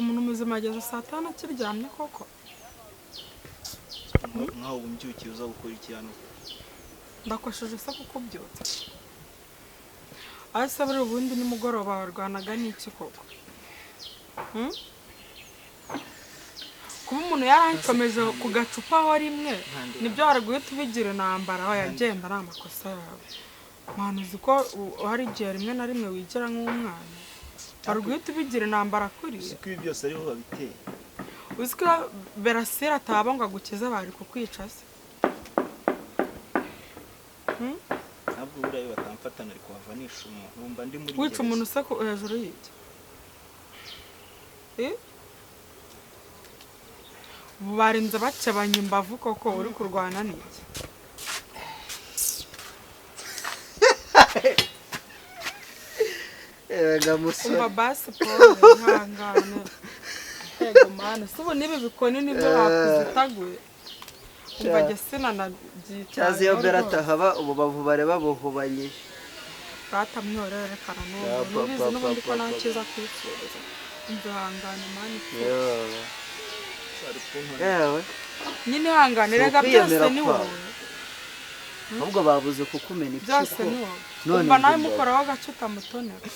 umuntu muzima ageze saa 5 akiryamye koko nkaho umbyukiye uza gukora ikintu ndakosheje se kuko byotse ase buri ubundi nimugoroba warwanaga n'iki koko kuba umuntu yarankomeje ku gacupa aho rimwe nibyo waraguye tubigira intambara aho yagenda ari amakosa yawe mwana uzi ko hari igihe rimwe na rimwe wigira nk'umwana waraguye tubigira intambara kuri uzi ko ibi byose ariho babiteye uzi ko Berasira ataba ngo agukize bari kukwica se ntabwo burayo batamfatana ariko bavanisha umuntu numva ndi muri wica umuntu se ko hejuru y'iki barinze bakebanya imbavu koko uri kurwana n'iki umva basi Paul ihangane yego mana subu nibi bikoni nibyo bakuzitaguye umva gesina na cyazi yo berata haba ububavu bare babuhubanye batamyorere karano n'ubizi n'ubundi ko nakiza kwitsubiza imvangane mani yewe nyine hanganira ga byose ni wowe ahubwo babuze kukumena byose ni wowe umva nawe mukoraho gace utamutonera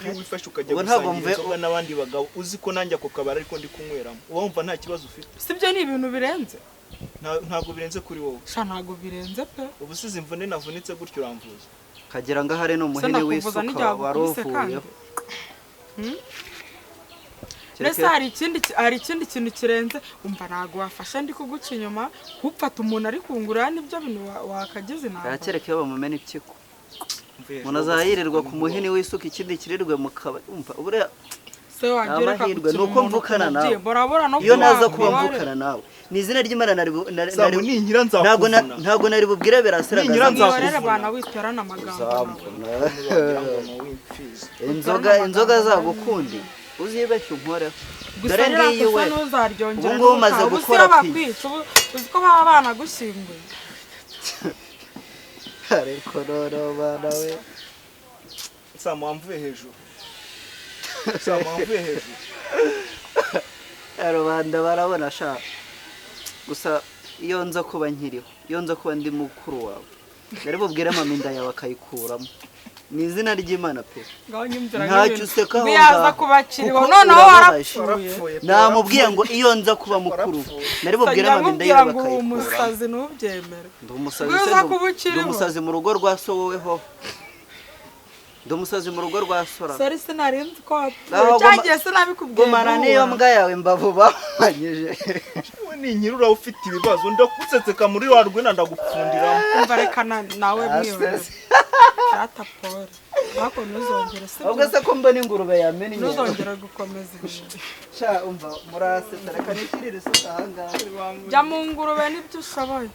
iyo wifashe ukajya gusangira inzoga n'abandi bagabo uzi ko nanjye ako kabari ariko ndi kunyweramo wumva nta kibazo ufite sibyo ni ibintu birenze ntabwo birenze kuri wowe sha ntabwo birenze pe ubusize imvune navunitse gutyo uramvuza kagira ngo ahare no muhene w'isuka warovuyeho Nese hari ikindi kintu kirenze umva ntago wafasha ndi kuguca inyuma kupfata umuntu ari kungurira nibyo bintu wakagize ntabwo yakereka iyo bamumena ipyiko umuntu azayirirwa ku muhini w'isuka ikindi kirirwe mu kabari umva ubure se wagereka nuko mvukana nawe no iyo naza kuba mvukana nawe ni izina ry'Imana ntago nari bubwire Berasira nzakuvuna bana witerana amagambo inzoga zagukundi uzibeshye unkore dore ngiyi we ubu umaze gukora uzi ko baba bana gushyinguye ariko rero bana we samwamvuye hejuru rubanda barabona sha gusa iyo nza kuba nkiriho iyo nza kuba ndi mukuru wawe nari bubwire mama inda yawe akayikuramo ni izina ry'Imana pe ntacyo useka aho biyaza kubakiriho noneho warapfuye namubwiye ngo iyo nza kuba mukuru nari bubwire mama inda yawe akayikuramo umusazi nubyemera ndi umusazi mu rugo rwa so woweho ndi umusazi mu rugo rwa sora sori sinarinzi ko cyagiye sinabikubwiye gumana niyo mbwa yawe imbavu bahanyije we ni nyirura ufite ibibazo ndakutsetseka muri warwe ndagupfundiramo umva reka nawe mwiwe Data Paul bako nuzongera se ubwo se ko mbona ingurube yamenye nuzongera gukomeza ibintu sha umva murase tareka nikirire se ahanga jya mu ngurube nibyo ushoboye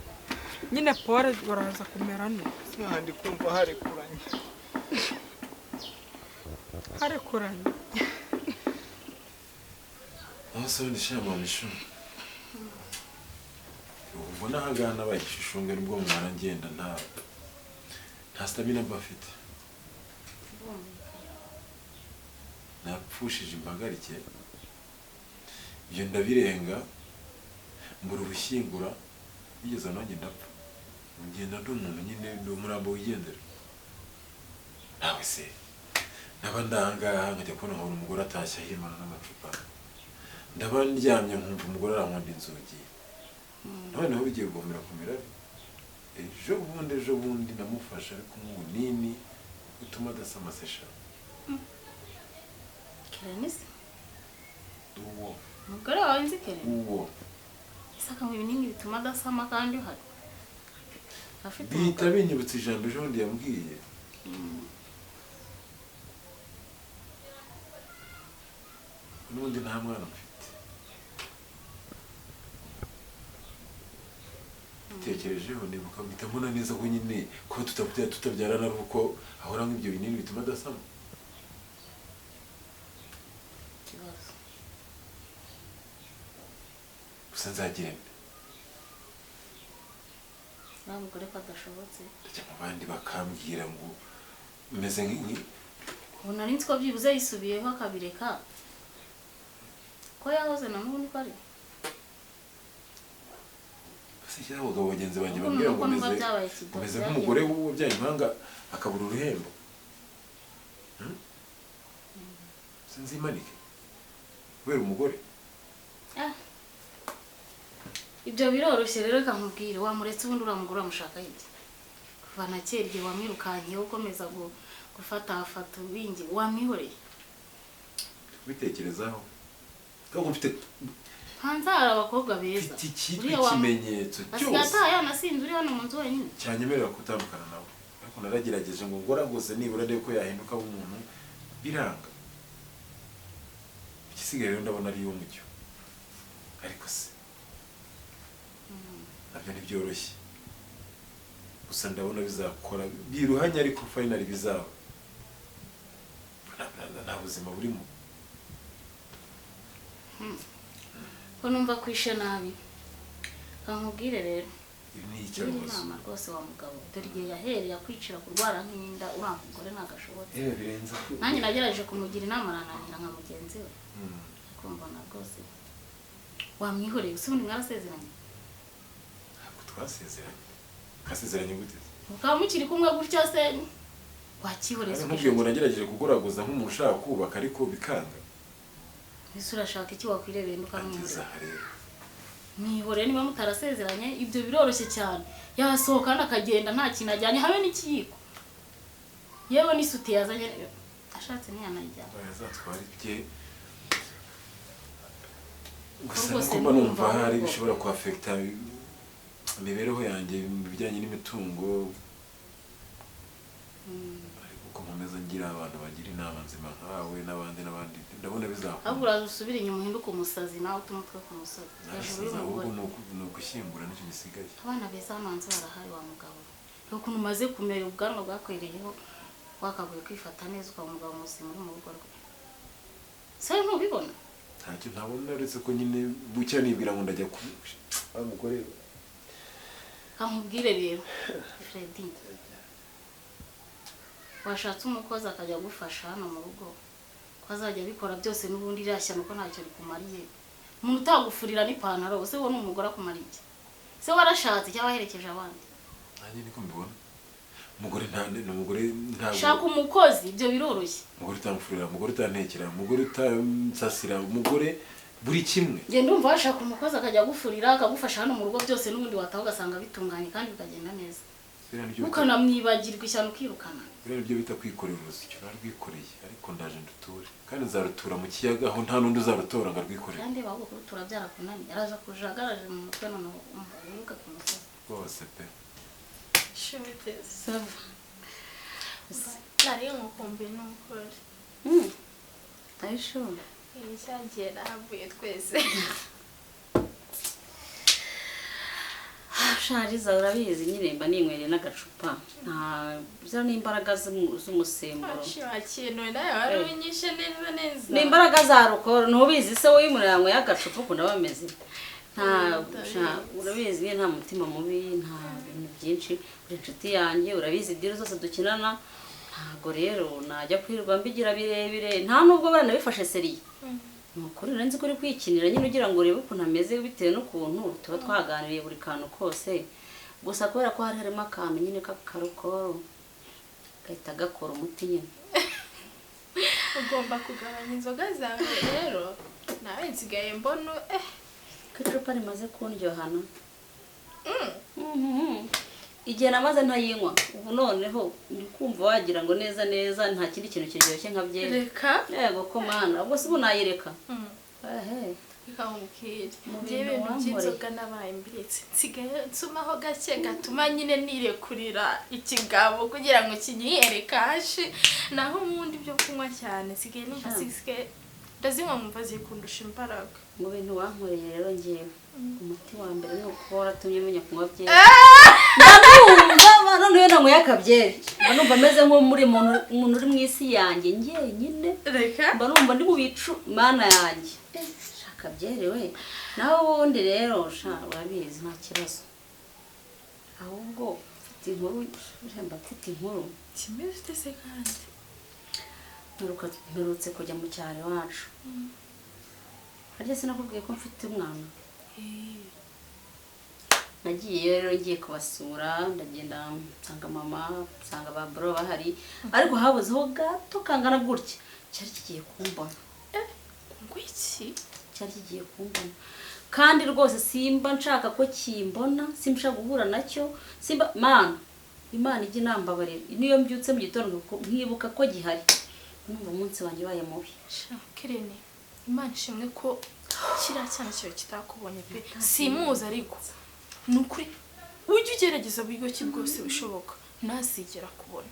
nyine Paul baraza kumera neza ndi kumva harekuranye asa ndishama misho ubona hagana bayishunga nibwo mwana ngenda nta stamina bafite napfushije imbagarike ibyo ndabirenga mbura ubushyingura bigeze nanjye ndapfa ngenda ndi umuntu nyine ndi umurambo wigendera nawe se naba ndangaha nkajya kubona nkabona umugore atashye ahimana n'amacupa ndaba ndyamye nkumva umugore arankonda inzugi noneho bigiye gukomera ku mirabi ejo bundi namufasha ariko nk'ubunini utuma adasama sesha Kerenise uwo umugore wawe nzi Kerenise uwo isaka mu binini bituma adasama kandi uhari bihita binyibutsa ijambo ejo bundi yambwiye n'ubundi nta mwana mfite tekerejeho nibuka mpita mbona neza ko nyine ko tutabyarana ari uko ahora nk'ibyo binini bituma adasama ikibazo gusa nzagenda nta mugore ko adashobotse ndajya mu bandi bakambwira ngo meze nk'iyi ubu nari nzi ko byibuze yisubiyeho akabireka ko yahoze na n'ubundi ko ari se cyangwa abagabo bagenzi banjye bambwira ngo umeze nk'umugore w'ubyaye impanga akabura uruhembo sinzimanike kubera umugore ibyo biroroshye rero reka nkubwire wamuretse ubundi uramugura uramushaka iki kuva na kera igihe wamwirukankiyeho ukomeza gufata ubingi wamwihoreye bitekerezaho kandi mfite hanze hari abakobwa beza ikimenyetso cyose asigaye ataha yanasinze uri hano mu nzu wenyine cyanyemerera kutandukana nawe ariko naragerageje ngo ngoraguze nibura ndebe ko yahinduka umuntu biranga igisigaye rero ndabona ari umucyo ariko se nabyo ntibyoroshye gusa ndabona bizakora biruhanye ariko finally bizaba nta buzima burimo ko numva kwishe nabi kankubwire rero ni ikibazo inama rwose wa mugabo dore igihe yahereye akwicira kurwara nk'inda uriya mugore ntagashobotse birenze nanjye nagerageje kumugira inama arananira nka mugenzi we kumva na rwose wamwihoreye gusa ubundi mwarasezeranye ntabwo twasezeranye gute mukaba mukiri kumwe gutyo se wakihoreza nkubwiye ngo nagerageje kugoraguza nk'umuntu ushaka kubaka ariko bikanga ese urashaka iki wakwirebera ndukamwihorera mwihoreye niba mutarasezeranye ibyo biroroshye cyane yasohoka akagenda nta kintu ajyanye habe n'ikiyiko yewe n'isuti yazanye ashatse ntiyanayijyana yazatwara ibye gusa kuba numva hari bishobora kuafekta imibereho yanjye mu bijyanye n'imitungo ariko uko nkomeza ngira abantu bagira inama nzima nkawe n'abandi ndabona bizakora ahubwo uraza usubire inyuma uhinduke umusazi nawe utuma utwe ku musazi hejuru y'umugore ni ugushyingura nicyo gisigaye abana beza hano hanze barahari wa mugabo ni ukuntu umaze kumera ubwanwa bwakwereyeho wakaguye kwifata neza ukaba umugabo muzima uri mu rugo rwe se ntubibona ntacyo ntabona uretse ko nyine bucya nibwira ngo ndajya ku mugore kankubwire rero Freddy washatse umukozi akajya agufasha hano mu rugo ko azajya abikora byose n'ubundi irashya nuko ntacyo rikumariye umuntu utagufurira n'ipantaro se wowe n'umugore akumara iki se warashatse cyangwa waherekeje abandi nanjye niko mbibona umugore n'umugore ntabwo shaka umukozi ibyo biroroshye umugore utamfurira umugore utantekera umugore utansasira umugore buri kimwe nge ndumva washaka umukozi akajya agufurira akagufasha hano mu rugo byose n'ubundi wataha ugasanga bitunganye kandi bikagenda neza ukanamwibagirwa ishyano ukirukana biriya nibyo bita kwikorera urusyo narwikoreye ariko ndaje nduture kandi nzarutura mu kiyaga aho nta n'undi uzarutora ngo arwikorere kandi ahubwo kurutura byarakunaniye araza kujagaraje mu mutwe noneho wiruka ku musozi rwose pe sava nari umukumbi n'umukore ayishura cyagiye nahavuye twese shariza urabizi nyine mba ninywereye n'agacupa nta n'imbaraga z'umusemburo kintu nawe wari ubinyishe neza ni imbaraga za rukoro ntubizi se wowe y'umuryango y'agacupa ukunda bameze urabizi nyine nta mutima mubi nta bintu byinshi uri inshuti yanjye urabizi idiri zose dukinana ntabwo rero najya kwirirwa mbigira birebire nta nubwo bana bifashe seriye nukuri urenze ko uri kwikinira nyine ugira ngo urebe ukuntu ameze bitewe n'ukuntu tuba twaganiriye buri kantu kose gusa kubera ko hari harimo akantu nyine k'akarukoro gahita gakora umuti nyine ugomba kugabanya inzoga zawe rero nawe nsigaye mbona ko icupa rimaze kundyohana igihe namaze ntayinywa ubu noneho ndi kumva wagira ngo neza nta kindi kintu kiryoshye nka byeri reka yego ko mana ubwo se ubu nayireka bikawubwira njyewe ibintu by'inzoga nabaye mbiretse nsigaye nsumaho gake gatuma nyine nirekurira ikigabo kugira ngo kinyihere kashi naho ubundi byo kunywa cyane nsigaye numva sisigaye ndazinywa nkumva zikundusha imbaraga mu bintu wankoreye rero ngewe umuti wa mbere ni uko waratumye menya kunywa byeri ndumva noneho nanyweye akabyeri mba numva ameze nk'umuri umuntu uri mu isi yanjye njyenyine mba numva ndi mu bicu mana yanjye shaka byeri we naho ubundi rero urabizi nta kibazo ahubwo mfite inkuru kimwe ufite se kandi mperutse kujya mu cyaro iwacu harya sinakubwiye ko mfite umwana nagiye rero ngiye kubasura ndagenda nsanga mama nsanga ba bro bahari ariko habuzeho gato kangana gutya cyari kigiye kumbona ngwiki cyari kigiye kumbona kandi rwose simba nshaka ko kimbona simba nshaka guhura nacyo simba mana Imana ijye nambabarira niyo mbyutse mu gitondo nkibuka ko gihari numva umunsi wanjye baye mubi Kirene Imana ishimwe ko kiriya cyane cyo kitakubonye pe simuzi ariko nukuri ujye ugerageza buryo ki bwose bishoboka ntazigera kubona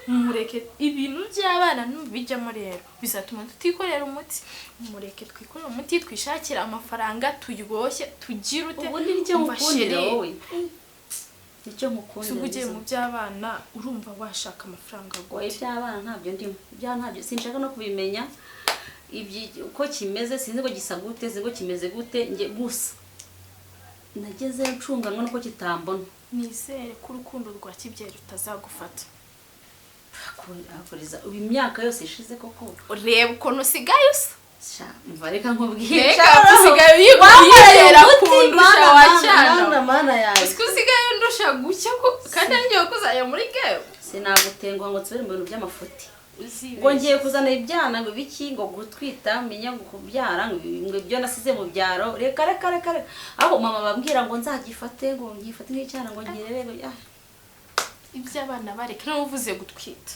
mureke ibintu by'abana n'ubijyamo rero bizatuma tutikorera umuti mureke twikorera umuti twishakira amafaranga turyoshye tugira ute ubundi nicyo mukundira wowe nicyo mukundira tuvugiye mu by'abana urumva washaka amafaranga goye by'abana ntabyo ndimo bya ntabyo sinshaka no kubimenya ibyi uko kimeze sinzi ko gisa gute sinzi ko kimeze gute nge gusa nageze ncunganwa nuko kitambona nizere ko urukundo rwa kibyeyi rutazagufata akuriza ubu imyaka yose ishize koko ureba ukuntu usigaye usa sha mva reka nkubwire reka usigaye yigera kundusha wa cyane mana yawe usigaye ndusha gucya ko kandi ngiye kuzajya muri game sinagutenguha ngo nsubire mu bintu by'amafuti ngo ngiye kuzana ibyana ngo biki ngo gutwita menya ngo kubyara ngo ibyo nasize mu byaro reka aho mama bambwira ngo nzagifate ngo ngifate nk'icyana ngo ngirere iby'abana bareka n'uvuze gutwita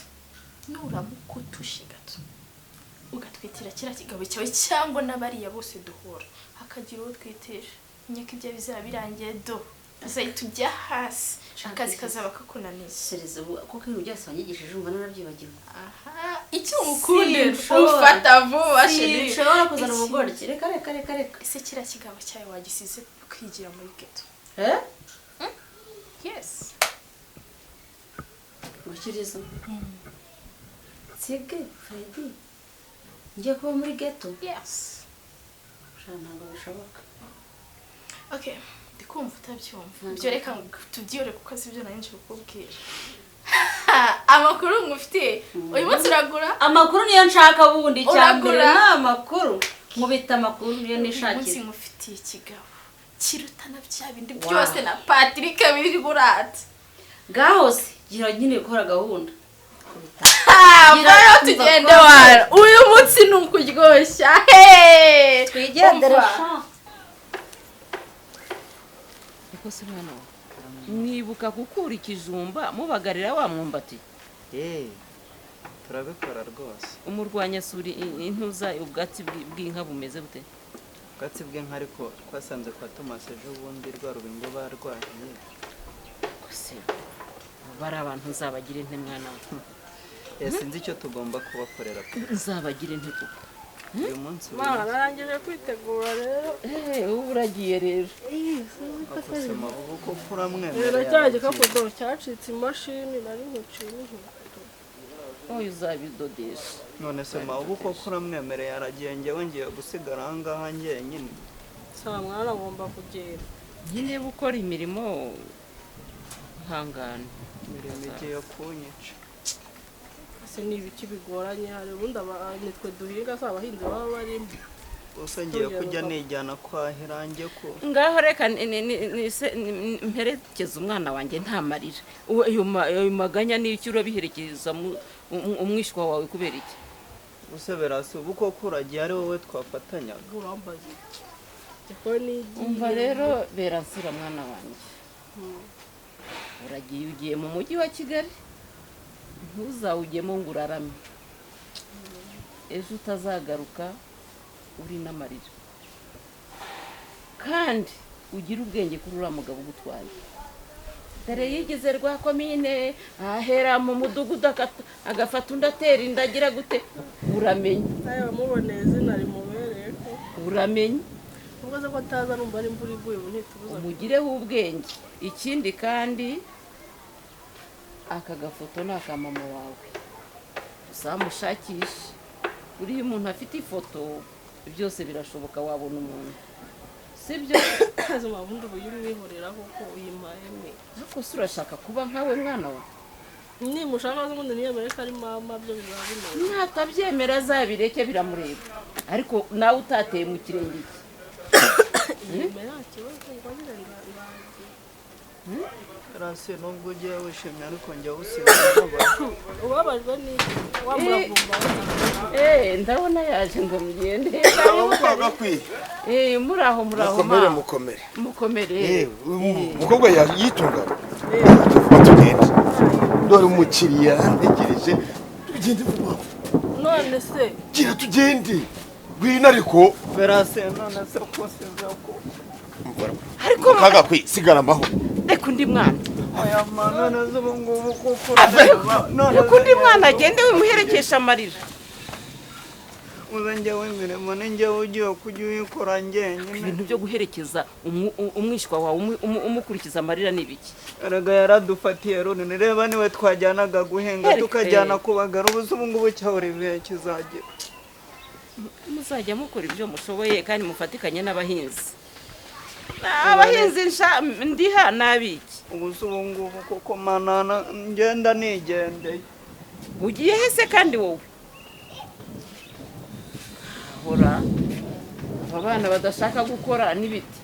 nuramuka utushe gato ugatwitira kira kigabo cyawe cyangwa n'abariya bose duhura hakagira uwo twitije nyaka ibyo bizaba birangiye do azahita ujya hasi akazi kazaba kakunaniza sereze kuko ibintu byose wanyigishije umva narabyibagiwe icyo ukundira ufata vuba sheri ushobora kuzana ubugoryi reka ese kira kigabo cyawe wagisize kwigira muri ghetto yes Mukirizo. Sege Freddy. Ngiye kuba muri ghetto. Yes. Ntabwo bishoboka. Okay, ndikumva utabyumva. Byo reka tubyore kuko sibyo nanje kukubwira. Amakuru ngufite. Uyu munsi uragura? Amakuru niyo nshaka bundi cyambere n'amakuru. Nkubita amakuru niyo nishakira. Umunsi ngufitiye ikigabo. Kirutana bya bindi byose na Patrick biri burata. Gahose gira nyine gukora gahunda. Baro tugende wara. Uyu munsi nukuryoshya. Twigendere sha. Eko mwana mwibuka gukura ikijumba mubagarira wa mwumbati turabikora rwose umurwanya suri intuza ubwatsi bw'inka bumeze gute ubwatsi bw'inka ariko twasanze kwa Thomas ejo bundi rwa rubingo barwahiye kose bari abantu uzabagire nte mwana sinzi icyo tugomba kubakorera uzabagire nte kuko uyu munsi narangije kwitegura rero ubu uragiye rero akusema ubu ko kuramwemera rero cya gikapudo cyacitse imashini nari nkuciye n'inkweto oya uzabidodesha none se ma ubu ko kuramwemereye aragiye ngewe ngiye gusigara aha ngaha njyenyine saa mwana ngomba kugenda nyine gukora imirimo ihangane imirimo igiye kunyica ni ibiki bigoranye hari ubundi nitwe duhinga se abahinzi baba barimo gusa ngiye kujya nijyana kwahira njye ko ngaho reka mperekeza umwana wanjye ntamarira ayo maganya n'icyo urabiherekeza umwishywa wawe kubera iki usebera se ubu ko kuragiye ari wowe twafatanyaga urambaye umva rero beransira mwana wanjye uragiye ugiye mu mujyi wa Kigali ntuzawugemo ngo urarame ejo utazagaruka uri n'amarira kandi ugira ubwenge kuri uriya mugabo ugutwaye dore yigeze rwa komine ahera mu mudugudu agafata undi atera inda agira gute uramenye muboneye izina rimubereye ko uramenye ubwo se ko ataza numva ari imvura iguye ubu ntitubuza umugireho ubwenge ikindi kandi aka gafoto ni aka mama wawe uzamushakishe uriya umuntu afite ifoto byose birashoboka wabona umuntu sibyo azuma bundi ubu yuri wihorera kuko uyimpaye mwe ariko se urashaka kuba nkawe mwana we nimushaka n'ubundi niyemere ko ari mama byo bizaba bimaze natabyemera azabireke biramureba ariko nawe utateye mu kirenge cye nta kibazo ngo nyine rase nubwo ugiye wishimye ariko njya usigaye ubabajwe n'iki wamuravumba ndabona yaje ngo mugende muraho mukomere umukobwa yitungana tugende dore umukiriya ntegereje tugende vuba none se gira tugende ngwino ariko rase none se ko sizako ariko kaga sigara amahoro reka undi mwana aya mana nazo ngubu kuko reka undi mwana agende wimuherekesha amarira uzanjye w'imirimo ninjye ugiye kujya uyikora njyenyine ibintu byo guherekeza umwishywa wawe umukurikiza amarira ni ibiki araga yaradufatiye runini reba niwe twajyanaga guhenga tukajyana kubagara ubu ngubu cya Olivier kizagira muzajya mukora ibyo mushoboye kandi mufatikanye n'abahinzi abahinzi ndiha nabiki ubu ngubu kuko manana ngenda nigendeye ugiye hese kandi wowe hora abana badashaka gukora n'ibiti